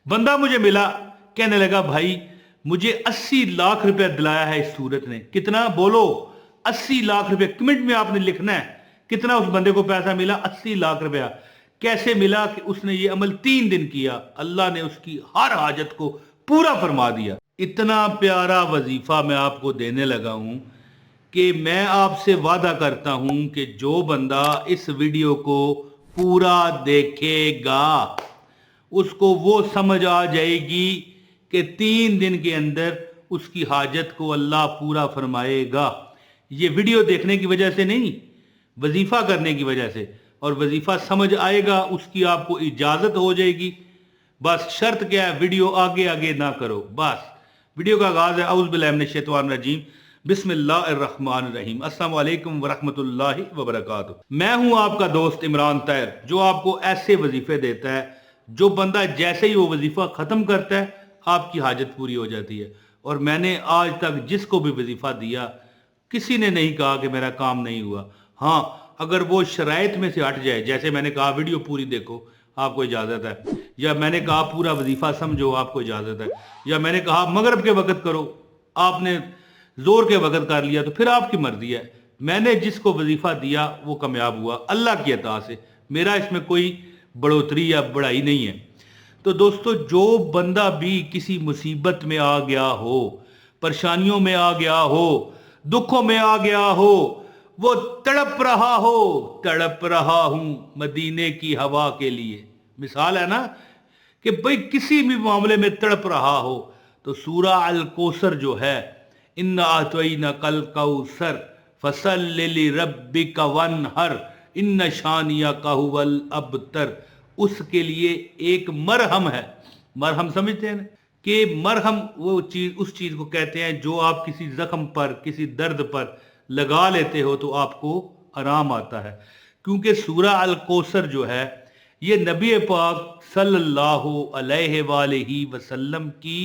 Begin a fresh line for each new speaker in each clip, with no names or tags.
बंदा मुझे मिला, कहने लगा भाई मुझे 80 लाख रुपया दिलाया है इस सूरत ने। कितना बोलो? 80 लाख रुपया। कमेंट में आपने लिखना है कितना उस बंदे को पैसा मिला। 80 लाख रुपया। कैसे मिला? कि उसने ये अमल 3 दिन किया, अल्लाह ने उसकी हर हाजत को पूरा फरमा दिया। इतना प्यारा वजीफा मैं आपको देने लगा हूं कि मैं आपसे वादा करता हूं कि जो बंदा इस वीडियो को पूरा देखेगा उसको वो समझ आ जाएगी कि 3 दिन के अंदर उसकी हाजत को अल्लाह पूरा फरमाएगा। ये वीडियो देखने की वजह से नहीं, वजीफा करने की वजह से। और वजीफा समझ आएगा उसकी आपको इजाजत हो जाएगी। बस शर्त क्या है? वीडियो आगे आगे ना करो। बस वीडियो का आगाज है औज़ु बिल्लाहि मिनश शैतानिर रजीम, बिस्मिल्लाहिर्रहमानिर्रहीम, अस्सलाम वालेकुम वरहमतुल्लाहि वबरकातुहू। मैं हूं आपका दोस्त इमरान तैर, जो आपको ऐसे वजीफे देता है जो बंदा जैसे ही वो वजीफा खत्म करता है आपकी हाजत पूरी हो जाती है। और मैंने आज तक जिसको भी वजीफा दिया किसी ने नहीं कहा कि मेरा काम नहीं हुआ। हाँ, अगर वो शराइत में से हट जाए, जैसे मैंने कहा वीडियो पूरी देखो आपको इजाज़त है, या मैंने कहा पूरा वजीफा समझो आपको इजाज़त है, या मैंने कहा मगरिब के वक्त करो आपने जोर के वक्त कर लिया तो फिर आपकी मर्जी है। मैंने जिसको वजीफा दिया वो कामयाब हुआ अल्लाह की अता से। मेरा इसमें कोई बढ़ोतरी या बढ़ाई नहीं है। तो दोस्तों, जो बंदा भी किसी मुसीबत में आ गया हो, परेशानियों में आ गया हो, दुखों में आ गया हो, वो तड़प रहा हूं मदीने की हवा के लिए। मिसाल है ना कि भाई किसी भी मामले में तड़प रहा हो तो सूरा अल कौसर जो है, इन्ना अतईना कल कौसर फसल्लि लिरब्बिका वनहर इन्न शानियका हुवल अबतर, उसके लिए एक मरहम है। मरहम समझते हैं ना? कि मरहम वो चीज, उस चीज को कहते हैं जो आप किसी जख्म पर, किसी दर्द पर लगा लेते हो तो आपको आराम आता है। क्योंकि सूरा अल कौसर जो है ये नबी पाक सल्लल्लाहु अलैहि वसल्लम की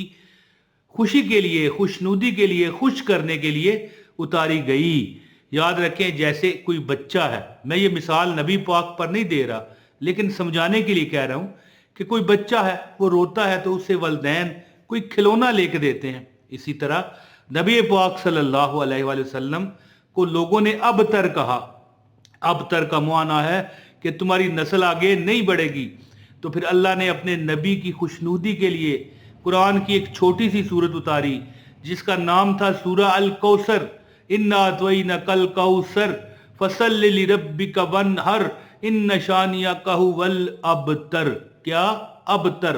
खुशी के लिए, खुशनुदी के लिए, खुश करने के लिए उतारी गई। याद रखें, जैसे कोई बच्चा है, मैं ये मिसाल नबी पाक पर नहीं दे रहा लेकिन समझाने के लिए कह रहा हूं कि कोई बच्चा है वो रोता है तो उसे वलदैन कोई खिलौना लेके देते हैं। इसी तरह नबी पाक सल्लल्लाहु अलैहि वसल्लम को लोगों ने अबतर कहा। अबतर का माना है कि तुम्हारी नस्ल आगे नहीं बढ़ेगी। तो फिर अल्लाह ने अपने नबी की खुशनुदी के लिए कुरान की एक छोटी सी सूरत उतारी जिसका नाम था सूरा अल कौसर। इन्ना अतईना कल कौसर फसल्लि लिरब्बिका वनहर इन्न शानियका हुवल अबतर। क्या? अबतर।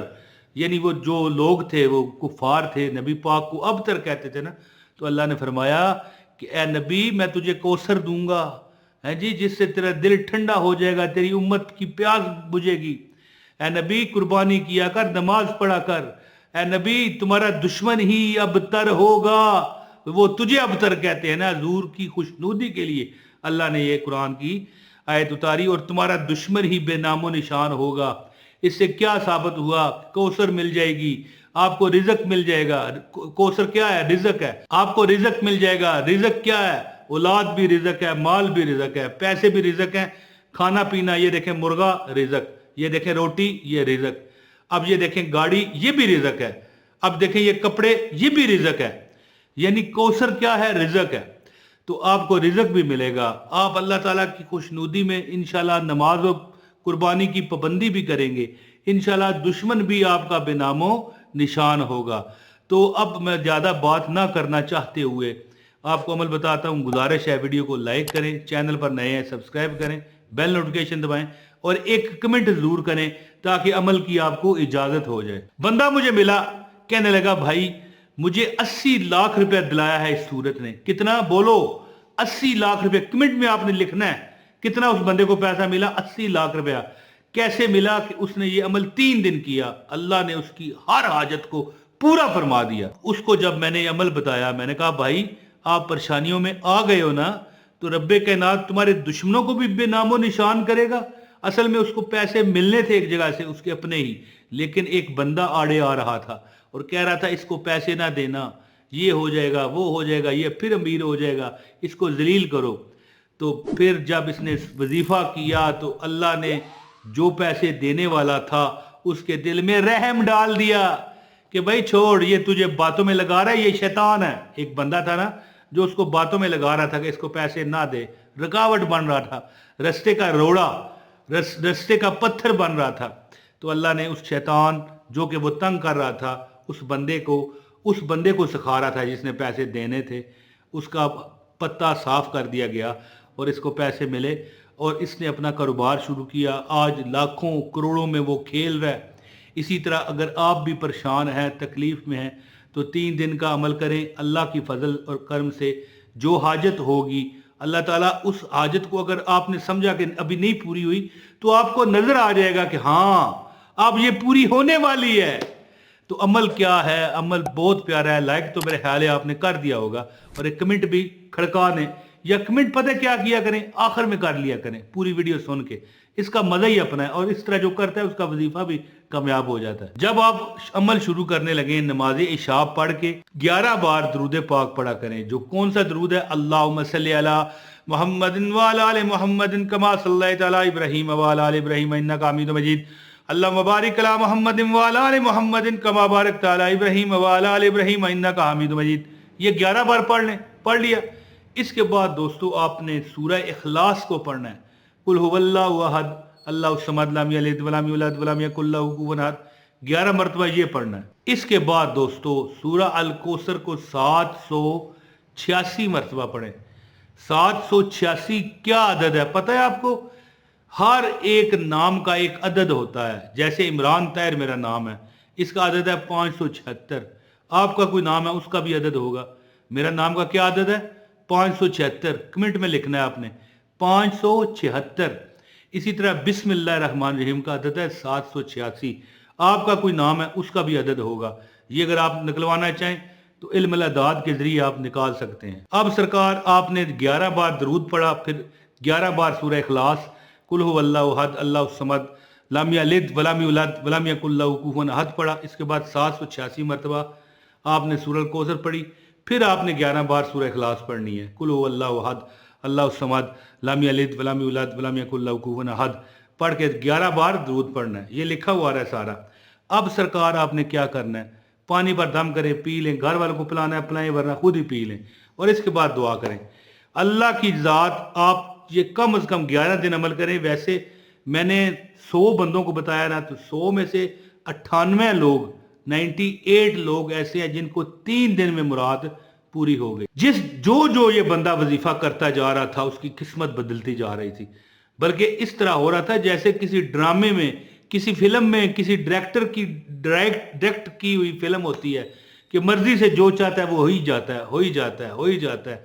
यानी वो जो लोग थे वो कुफार थे, नबी पाक को अबतर कहते थे ना। तो अल्लाह ने फरमाया कि ए नबी मैं तुझे कौसर दूंगा, है जी, जिससे तेरा दिल ठंडा हो जाएगा, तेरी उम्मत की प्यास बुझेगी। ए नबी कुर्बानी किया कर, नमाज पढ़ा कर। ए नबी तुम्हारा दुश्मन ही अबतर होगा। वो तुझे अबतर कहते हैं ना, हजूर की खुशनुदी के लिए अल्लाह ने ये कुरान की आयत उतारी। और तुम्हारा दुश्मन ही बेनामो निशान होगा। इससे क्या साबित हुआ? कौसर मिल जाएगी आपको, रिजक मिल जाएगा। कौसर क्या है? रिजक है। आपको रिजक मिल जाएगा। रिजक क्या है? औलाद भी रिजक है, माल भी रिजक है, पैसे भी रिजक है, खाना पीना, ये देखें मुर्गा रिजक, ये देखें रोटी, ये रिजक। अब ये देखें गाड़ी, ये भी रिजक है। अब देखें ये कपड़े, ये भी रिजक है। यानी कौसर क्या है? रिजक है। तो आपको रिजक भी मिलेगा। आप अल्लाह ताला की खुशनुदी में इंशाल्लाह नमाज और कुर्बानी की पाबंदी भी करेंगे, इंशाल्लाह दुश्मन भी आपका बेनामो निशान होगा। तो अब मैं ज़्यादा बात ना करना चाहते हुए आपको अमल बताता हूँ। गुजारिश है वीडियो को लाइक करें, चैनल पर नए हैं सब्सक्राइब करें, बेल नोटिफिकेशन दबाएं और एक कमेंट जरूर करें ताकि अमल की आपको इजाज़त हो जाए। बंदा मुझे मिला, कहने लगा भाई मुझे 80 लाख रुपया दिलाया है इस सूरत ने। कितना? बोलो? 80 लाख रुपया। कमेंट में आपने लिखना है कितना उस बंदे को पैसा मिला। 80 लाख रुपया। कैसे मिला? कि उसने ये अमल 3 दिन किया, अल्लाह ने उसकी हर हाजत को पूरा फरमा दिया। उसको जब मैंने ये अमल बताया, मैंने कहा भाई आप परेशानियों में आ गए हो ना, तो रब्बे कायनात तुम्हारे दुश्मनों को भी बेनामो निशान करेगा। असल में उसको पैसे मिलने थे एक जगह से, उसके अपने ही, लेकिन एक बंदा आड़े आ रहा था और कह रहा था इसको पैसे ना देना, ये हो जाएगा, वो हो जाएगा, ये फिर अमीर हो जाएगा, इसको जलील करो। तो फिर जब इसने वजीफा किया तो अल्लाह ने जो पैसे देने वाला था اس کے دل میں رحم ڈال دیا کہ بھائی چھوڑ، یہ تجھے باتوں میں لگا رہا ہے، یہ شیطان ہے۔ ایک بندہ تھا نا جو اس کو باتوں میں لگا رہا تھا کہ اس کو پیسے نہ دے، رکاوٹ بن رہا تھا، رستے کا روڑا، رستے کا پتھر بن رہا تھا، تو اللہ نے اس شیطان جو کہ وہ تنگ کر رہا تھا اس بندے کو سکھا رہا تھا جس نے پیسے دینے تھے، اس کا پتہ صاف کر دیا گیا اور اس کو پیسے ملے اور اس نے اپنا کاروبار شروع کیا۔ آج لاکھوں کروڑوں میں وہ کھیل رہا ہے۔ اسی طرح اگر آپ بھی پریشان ہیں، تکلیف میں ہیں، تو 3 دن کا عمل کریں، اللہ کی فضل اور کرم سے جو حاجت ہوگی اللہ تعالیٰ اس حاجت کو، اگر آپ نے سمجھا کہ ابھی نہیں پوری ہوئی تو آپ کو نظر آ جائے گا کہ ہاں اب یہ پوری ہونے والی ہے۔ تو عمل کیا ہے؟ عمل بہت پیارا ہے، لائک تو میرے خیال ہے آپ نے کر دیا ہوگا، اور ایک کمنٹ بھی کھڑکا دیں، یا کمنٹ پتہ کیا کیا کریں، آخر میں کر لیا کریں پوری ویڈیو سن کے، اس کا مزہ ہی اپنا ہے، اور اس طرح جو کرتا ہے اس کا وظیفہ بھی کامیاب ہو جاتا ہے۔ جب آپ عمل شروع کرنے لگیں، نماز عشاء پڑھ کے 11 بار درود پاک پڑھا کریں۔ جو کون سا درود ہے؟ اللہم صلی علی محمد وعلی آل محمد کما صلیت علی ابراہیم وعلی آل ابراہیم انک حمید مجید، اللہم بارک علی محمد وعلی آل محمد کما بارکت علی ابراہیم وعلی آل ابراہیم انک حمید مجید۔ یہ 11 بار پڑھ لیں، پڑھ لیا۔ اس کے بعد دوستو آپ نے سورہ اخلاص کو پڑھنا ہے، قل هو اللہ احد اللہ الصمد لم یلد ولم یولد ولم یکن لہ کفوا احد، 11 مرتبہ یہ پڑھنا ہے۔ اس کے بعد دوستو سورہ الکوثر کو 786 مرتبہ پڑھیں۔ 786 کیا عدد ہے پتہ ہے آپ کو؟ ہر ایک نام کا ایک عدد ہوتا ہے، جیسے عمران طاہر میرا نام ہے، اس کا عدد ہے 576۔ آپ کا کوئی نام ہے اس کا بھی عدد ہوگا۔ میرا نام کا کیا عدد ہے؟ 576۔ کمنٹ میں لکھنا ہے آپ نے 576۔ اسی طرح بسم اللہ الرحمن الرحیم کا عدد ہے 786۔ آپ کا کوئی نام ہے اس کا بھی عدد ہوگا۔ یہ اگر آپ نکلوانا چاہیں تو علم الاعداد کے ذریعے آپ نکال سکتے ہیں۔ اب سرکار آپ نے 11 بار درود پڑھا، پھر 11 بار سورہ اخلاص، قل هو اللہ احد اللہ الصمد لم یلد ولم یولد ولم یکن لہ کفوا احد پڑھا۔ اس کے بعد 786 مرتبہ آپ نے سورہ الکوثر پڑھی، پھر آپ نے 11 بار سورہ اخلاص پڑھنی ہے، قل هو اللہ احد اللہ الصمد لم یلد ولم یولد ولم یکن لہ کفوا احد پڑھ کے 11 بار درود پڑھنا ہے۔ یہ لکھا ہوا ہے سارا۔ اب سرکار آپ نے کیا کرنا ہے؟ پانی پر دم کریں، پی لیں، گھر والوں کو پلانا ہے پلائیں، ورنہ خود ہی پی لیں، اور اس کے بعد دعا کریں۔ اللہ کی ذات آپ یہ کم از کم 11 دن عمل کریں۔ ویسے میں نے 100 بندوں کو بتایا نا، تو 100 میں سے 98 لوگ 98 لوگ ایسے ہیں جن کو 3 دن میں مراد پوری ہو گئی۔ جو یہ بندہ وظیفہ کرتا جا رہا تھا اس کی قسمت بدلتی جا رہی تھی، بلکہ اس طرح ہو رہا تھا جیسے کسی ڈرامے میں، کسی فلم میں، کسی ڈائریکٹر کی ڈائریکٹ کی ہوئی فلم ہوتی ہے کہ مرضی سے جو چاہتا ہے وہ ہو ہی جاتا ہے، ہو ہی جاتا ہے، ہو ہی جاتا ہے،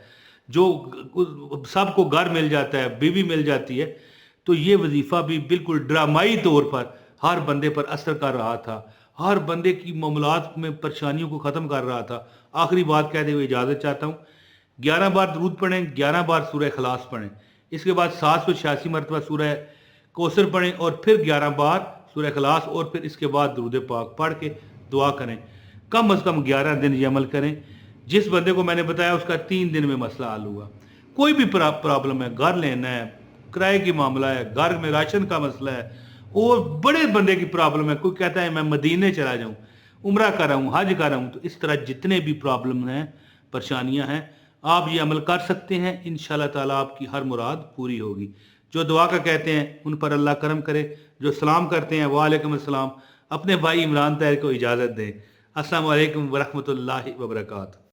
جو سب کو گھر مل جاتا ہے، بیوی مل جاتی ہے۔ تو یہ وظیفہ بھی بالکل ڈرامائی طور پر ہر بندے پر اثر کر رہا تھا، ہر بندے کی معاملات میں پریشانیوں کو ختم کر رہا تھا۔ آخری بات کہتے ہوئے اجازت چاہتا ہوں، 11 بار درود پڑھیں، 11 بار سورہ اخلاص پڑھیں، اس کے بعد 786 مرتبہ سورہ کوثر پڑھیں، اور پھر 11 بار سورہ اخلاص، اور پھر اس کے بعد درود پاک پڑھ کے دعا کریں۔ کم از کم 11 دن یہ عمل کریں۔ جس بندے کو میں نے بتایا اس کا 3 دن میں مسئلہ حل ہوا۔ کوئی بھی پرابلم ہے، گھر لینا ہے، کرائے کی معاملہ ہے، گھر میں راشن کا مسئلہ ہے، اور بڑے بندے کی پرابلم ہے، کوئی کہتا ہے میں مدینے چلا جاؤں، عمرہ کر رہا ہوں، حج کر رہا ہوں، تو اس طرح جتنے بھی پرابلم ہیں، پریشانیاں ہیں، آپ یہ عمل کر سکتے ہیں۔ انشاءاللہ تعالیٰ آپ کی ہر مراد پوری ہوگی۔ جو دعا کا کہتے ہیں ان پر اللہ کرم کرے، جو سلام کرتے ہیں وعلیکم السلام، اپنے بھائی عمران طاہر کو اجازت دیں۔ السلام علیکم ورحمۃ اللہ وبرکاتہ۔